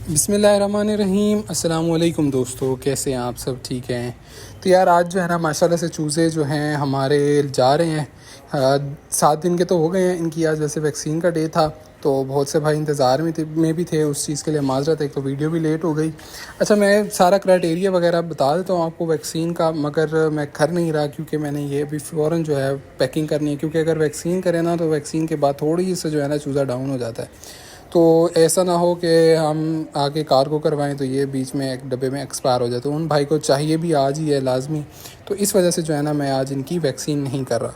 बिस्मिल्लाहिर्रहमानिर्रहीम। अस्सलाम वालेकुम दोस्तों, कैसे हैं आप? सब ठीक हैं? तो यार आज जो है ना माशाल्लाह से चूज़े जो हैं हमारे जा रहे हैं। 7 दिन के तो हो गए हैं इनकी। आज वैसे वैक्सीन का डे था तो बहुत से भाई इंतज़ार में भी थे उस चीज़ के लिए। माजरत, एक तो वीडियो भी लेट हो गई। अच्छा, मैं सारा क्राइटेरिया वगैरह बता देता हूँ आपको वैक्सीन का, मगर मैं कर नहीं रहा क्योंकि मैंने ये अभी फ़ौरन जो है पैकिंग करनी है, क्योंकि अगर वैक्सीन करें ना तो वैक्सीन के बाद थोड़ी सी जो है ना चूज़ा डाउन हो जाता है। तो ऐसा ना हो कि हम आगे कार्गो करवाएं तो ये बीच में एक डब्बे में एक्सपायर हो जाए। तो उन भाई को चाहिए भी आज ही है लाजमी। तो इस वजह से जो है ना मैं आज इनकी वैक्सीन नहीं कर रहा।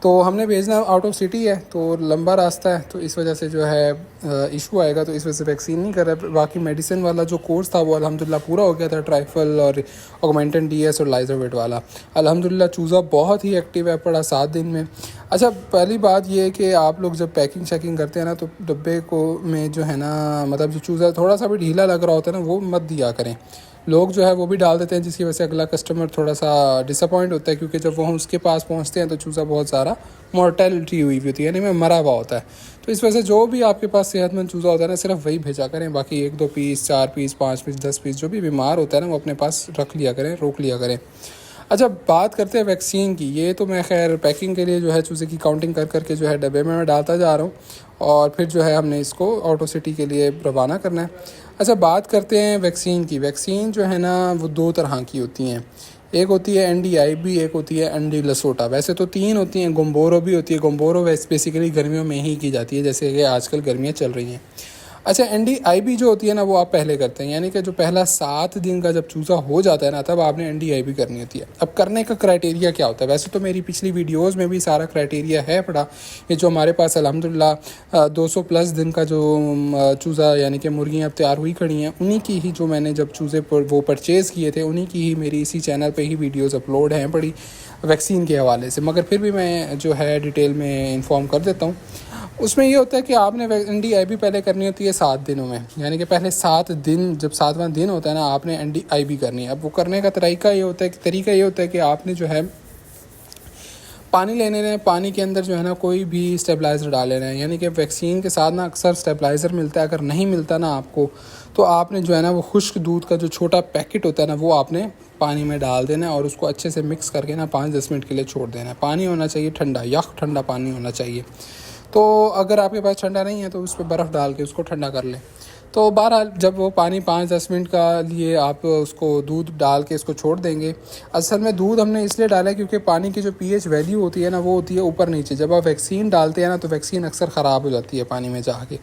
तो हमने भेजना आउट ऑफ सिटी है तो लंबा रास्ता है, तो इस वजह से जो है इशू आएगा, तो इस वजह से वैक्सीन नहीं कर रहा। बाकी मेडिसिन वाला जो कोर्स था वो अल्हम्दुलिल्लाह पूरा हो गया था, ट्राइफल और ऑगमेंटेन डीएस और लाइजरवेट वाला। अल्हम्दुलिल्लाह चूज़ा बहुत ही एक्टिव है, पड़ा 7 दिन में। अच्छा, पहली बात ये है कि आप लोग जब पैकिंग शैकिंग करते हैं ना तो डब्बे को में जो है ना, मतलब जो चूज़ा थोड़ा सा भी ढीला लग रहा होता है ना वो मत दिया करें। लोग जो है वो भी डाल देते हैं, जिसकी वजह से अगला कस्टमर थोड़ा सा डिसअपॉइंट होता है, क्योंकि जब वो उसके पास पहुंचते हैं तो चूज़ा बहुत सारा मॉर्टेलिटी हुई होती है, यानी में मरा हुआ होता है। तो इस वजह से जो भी आपके पास सेहतमंद चूज़ा होता है ना सिर्फ वही भेजा करें। बाकी 1-2 पीस, 4 पीस, 5 पीस, 10 पीस जो भी बीमार होता है ना वो अपने पास रख लिया करें, रोक लिया करें। अच्छा, बात करते हैं वैक्सीन की। ये तो मैं खैर पैकिंग के लिए जो है चूज़े की काउंटिंग कर करके जो है डब्बे में मैं डालता जा रहा हूँ, और फिर जो है हमने इसको ऑटो सिटी के लिए रवाना करना है। अच्छा, बात करते हैं वैक्सीन की। वैक्सीन जो है ना वो 2 तरह की होती हैं। एक होती है NDIB, एक होती है एंडी लसोटा। वैसे तो 3 होती हैं, गोम्बोरो भी होती है। गोम्बोरो वैसे बेसिकली गर्मियों में ही की जाती है, जैसे कि आजकल गर्मियाँ चल रही हैं। अच्छा, NDIB जो होती है ना वो आप पहले करते हैं, यानी कि जो पहला 7 दिन का जब चूज़ा हो जाता है ना तब आपने NDIB करनी होती है। अब करने का क्राइटेरिया क्या होता है? वैसे तो मेरी पिछली वीडियोस में भी सारा क्राइटेरिया है पड़ा। ये जो हमारे पास अल्हम्दुलिल्लाह 200 प्लस दिन का जो चूज़ा यानी कि मुर्गियाँ अब तैयार हुई खड़ी हैं, उन्हीं की ही जो मैंने जब चूज़े वो परचेज़ किए थे उन्हीं की ही मेरी इसी चैनल पर ही वीडियोज़ अपलोड हैं पड़ी वैक्सीन के हवाले से। मगर फिर भी मैं जो है डिटेल में इन्फॉर्म कर देता हूँ। उसमें ये होता है कि आपने NDIB पहले करनी होती है 7 दिनों में, यानी कि पहले 7 दिन, जब 7वां दिन होता है ना आपने NDIB करनी है। अब वो करने का तरीका ये होता है कि आपने जो है पानी लेने हैं, पानी के अंदर जो है ना कोई भी स्टेबलाइज़र डाल लेना है। यानी कि वैक्सीन के साथ ना अक्सर स्टेबलाइज़र मिलता है, अगर नहीं मिलता ना आपको तो आपने जो है ना वो खुश्क दूध का जो छोटा पैकेट होता है ना वो आपने पानी में डाल देना है और उसको अच्छे से मिक्स करके ना 5-10 मिनट के लिए छोड़ देना है। पानी होना चाहिए ठंडा, यख ठंडा पानी होना चाहिए। तो अगर आपके पास ठंडा नहीं है तो उस पर बर्फ़ डाल के उसको ठंडा कर लें। तो बहरहाल जब वो पानी 5-10 मिनट का लिए आप उसको दूध डाल के इसको छोड़ देंगे। असल में दूध हमने इसलिए डाला है क्योंकि पानी की जो pH वैल्यू होती है ना वो होती है ऊपर नीचे। जब आप वैक्सीन डालते हैं ना तो वैक्सीन अक्सर ख़राब हो जाती है पानी में जाके,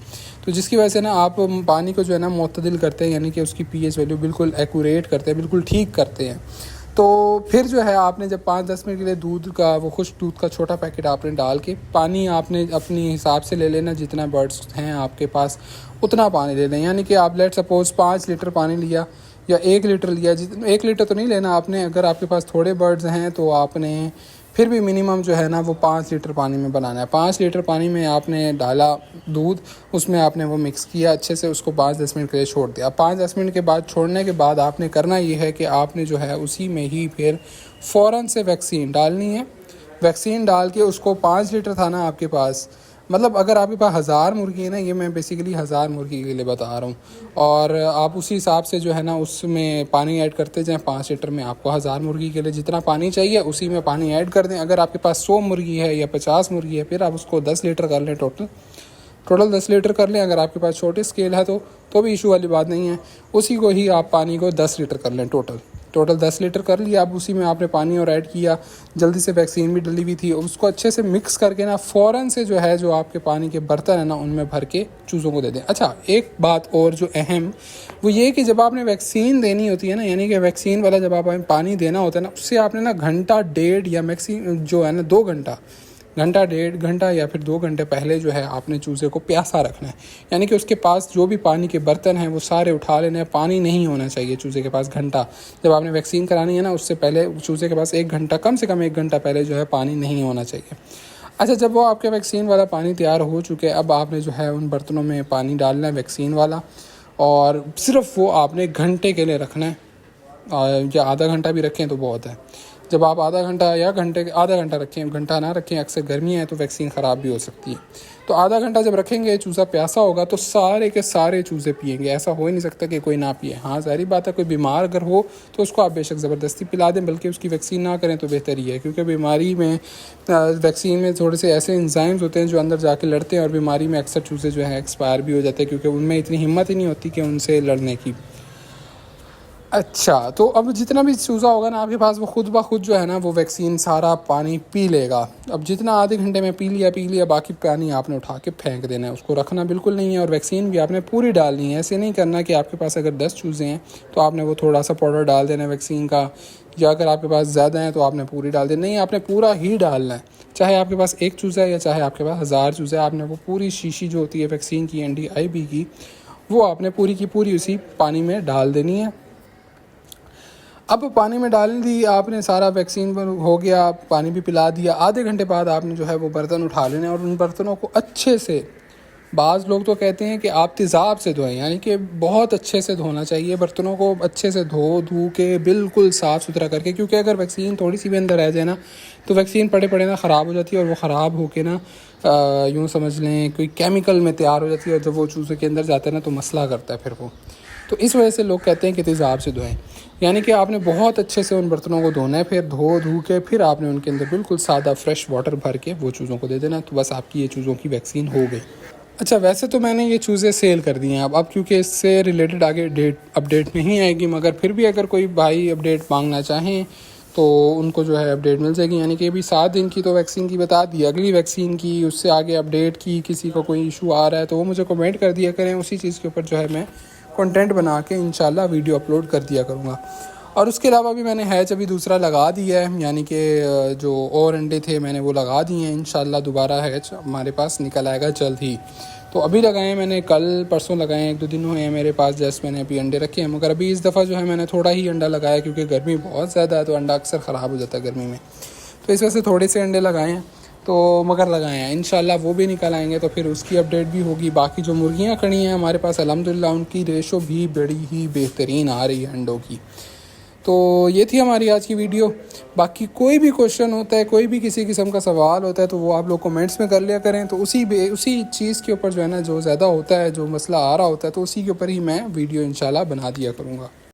तो जिसकी वजह से ना आप पानी को जो है ना मुतदिल करते हैं, यानी कि उसकी pH वैल्यू बिल्कुल एक्यूरेट करते हैं, बिल्कुल ठीक करते हैं। तो फिर जो है आपने जब 5-10 मिनट के लिए दूध का वो खुश्क दूध का छोटा पैकेट आपने डाल के, पानी आपने अपनी हिसाब से ले लेना, जितना बर्ड्स हैं आपके पास उतना पानी ले लें। यानी कि आप लेट सपोज़ 5 लीटर पानी लिया या 1 लीटर लिया, 1 लीटर तो नहीं लेना आपने। अगर आपके पास थोड़े बर्ड्स हैं तो आपने फिर भी मिनिमम जो है ना वो 5 लीटर पानी में बनाना है। 5 लीटर पानी में आपने डाला दूध, उसमें आपने वो मिक्स किया अच्छे से, उसको 5-10 मिनट के लिए छोड़ दिया। 5-10 मिनट के बाद छोड़ने के बाद आपने करना ये है कि आपने जो है उसी में ही फिर फ़ौरन से वैक्सीन डालनी है। वैक्सीन डाल के उसको 5 लीटर था ना आपके पास, मतलब अगर आपके पास 1000 मुर्गी है ना, ये मैं बेसिकली 1000 मुर्गी के लिए बता रहा हूँ, और आप उसी हिसाब से जो है ना उसमें पानी ऐड करते जाएँ। 5 लीटर में आपको 1000 मुर्गी के लिए जितना पानी चाहिए उसी में पानी ऐड कर दें। अगर आपके पास 100 मुर्गी है या 50 मुर्गी है फिर आप उसको 10 लीटर कर लें, टोटल 10 लीटर कर लें। अगर आपके पास छोटी स्केल है तो भी इशू वाली बात नहीं है, उसी को ही आप पानी को 10 लीटर कर लें। टोटल 10 लीटर कर लिया। अब उसी में आपने पानी और ऐड किया, जल्दी से वैक्सीन भी डली हुई थी, उसको अच्छे से मिक्स करके ना फ़ौरन से जो है जो आपके पानी के बर्तन है ना उनमें भर के चूज़ों को दे दें। अच्छा, एक बात और जो अहम वो ये कि जब आपने वैक्सीन देनी होती है ना, यानी कि वैक्सीन वाला जब आप पानी देना होता है ना, उससे आपने ना घंटा डेढ़ या मैक्सिमम जो है ना 2 घंटा डेढ़ घंटा या फिर 2 घंटे पहले जो है आपने चूज़े को प्यासा रखना है। यानी कि उसके पास जो भी पानी के बर्तन हैं वो सारे उठा लेने हैं, पानी नहीं होना चाहिए चूज़े के पास घंटा। जब आपने वैक्सीन करानी है ना उससे पहले चूज़े के पास 1 घंटा, कम से कम 1 घंटा पहले जो है पानी नहीं होना चाहिए। अच्छा, जब वो आपके वैक्सीन वाला पानी तैयार हो चुके, अब आपने जो है उन बर्तनों में पानी डालना है वैक्सीन वाला, और सिर्फ वो आपने घंटे के लिए रखना है, या आधा घंटा भी रखें तो बहुत है। जब आप आधा घंटा या आधा घंटा रखें, घंटा ना रखें, अक्सर गर्मी है तो वैक्सीन ख़राब भी हो सकती है। तो आधा घंटा जब रखेंगे, चूज़ा प्यासा होगा तो सारे के सारे चूज़े पिएंगे। ऐसा हो ही नहीं सकता कि कोई ना पिए। हाँ, ज़ाहिर बात है, कोई बीमार अगर हो तो उसको आप बेशक ज़बरदस्ती पिला दें, बल्कि उसकी वैक्सीन ना करें तो बेहतर ही है, क्योंकि बीमारी में वैक्सीन में थोड़े से ऐसे एंजाइम्स होते हैं जो अंदर जाके लड़ते हैं, और बीमारी में अक्सर चूज़े जो हैं एक्सपायर भी हो जाते हैं, क्योंकि उनमें इतनी हिम्मत ही नहीं होती कि उनसे लड़ने की। अच्छा, तो अब जितना भी चूज़ा होगा ना आपके पास, वो खुद ब खुद जो है ना वो वैक्सीन सारा पानी पी लेगा। अब जितना आधे घंटे में पी लिया, बाकी पानी आपने उठा के फेंक देना है, उसको रखना बिल्कुल नहीं है। और वैक्सीन भी आपने पूरी डालनी है। ऐसे नहीं करना कि आपके पास अगर 10 चूज़े हैं तो आपने वो थोड़ा सा पाउडर डाल देना है वैक्सीन का, या अगर आपके पास ज़्यादा हैं तो आपने पूरी डाल देना। नहीं, आपने पूरा ही डालना है। चाहे आपके पास 1 चूज़ा है या चाहे आपके पास 1000 चूज़े, आपने वो पूरी शीशी जो होती है वैक्सीन की, NDIB की, वो आपने पूरी की पूरी उसी पानी में डाल देनी है। अब पानी में डाल दी आपने, सारा वैक्सीन हो गया, पानी भी पिला दिया। आधे घंटे बाद आपने जो है वो बर्तन उठा लेने, और उन बर्तनों को अच्छे से, बाज़ लोग तो कहते हैं कि आप तेज़ाब से धोएं, यानी कि बहुत अच्छे से धोना चाहिए बर्तनों को, अच्छे से धो के बिल्कुल साफ़ सुथरा करके, क्योंकि अगर वैक्सीन थोड़ी सी भी अंदर रह जाए ना तो वैक्सीन पड़े ना ख़राब हो जाती है, और वो ख़राब होके ना यूँ समझ लें कोई केमिकल में तैयार हो जाती है, और जब वो चूज़े के अंदर जाता है ना तो मसला करता है फिर वो। तो इस वजह से लोग कहते हैं कि तेज़ाब से धोएं, यानी कि आपने बहुत अच्छे से उन बर्तनों को धोना है, फिर धो के फिर आपने उनके अंदर बिल्कुल सादा फ्रेश वाटर भर के वो चूज़ों को दे देना। तो बस आपकी ये चूज़ों की वैक्सीन हो गई। अच्छा, वैसे तो मैंने ये चूज़ें सेल कर दी हैं अब क्योंकि इससे रिलेटेड आगे अपडेट नहीं आएगी, मगर फिर भी अगर कोई भाई अपडेट मांगना चाहें तो उनको जो है अपडेट मिल जाएगी। यानी कि अभी 7 दिन की तो वैक्सीन की बता दी, अगली वैक्सीन की, उससे आगे अपडेट की, किसी को कोई इशू आ रहा है तो वो मुझे कमेंट कर दिया करें। उसी चीज़ के ऊपर जो है मैं कंटेंट बना के इंशाल्लाह वीडियो अपलोड कर दिया करूँगा। और उसके अलावा भी मैंने हैच अभी दूसरा लगा दिया है, यानी कि जो और अंडे थे मैंने वो लगा दिए हैं। इंशाल्लाह दोबारा हैच हमारे पास निकल आएगा जल्द ही। तो अभी लगाए मैंने, कल परसों लगाए हैं, 1-2 दिन हुए हैं मेरे पास, जस्ट मैंने अभी अंडे रखे हैं। मगर अभी इस दफ़ा जो है मैंने थोड़ा ही अंडा लगाया, क्योंकि गर्मी बहुत ज़्यादा है तो अंडा अक्सर ख़राब हो जाता है गर्मी में, तो इस वजह से थोड़े से अंडे लगाए हैं। तो मगर लगाए हैं, इंशाल्लाह वो भी निकल आएंगे तो फिर उसकी अपडेट भी होगी। बाकी जो मुर्गियाँ खड़ी हैं हमारे पास, अल्हम्दुलिल्लाह उनकी रेशो भी बड़ी ही बेहतरीन आ रही है अंडों की। तो ये थी हमारी आज की वीडियो। बाकी कोई भी क्वेश्चन होता है, कोई भी किसी किस्म का सवाल होता है तो वो आप लोग कमेंट्स में कर लिया करें। तो उसी चीज़ के ऊपर जो है ना, जो ज़्यादा होता है, जो मसला आ रहा होता है, तो उसी के ऊपर ही मैं वीडियो इंशाल्लाह बना दिया करूँगा।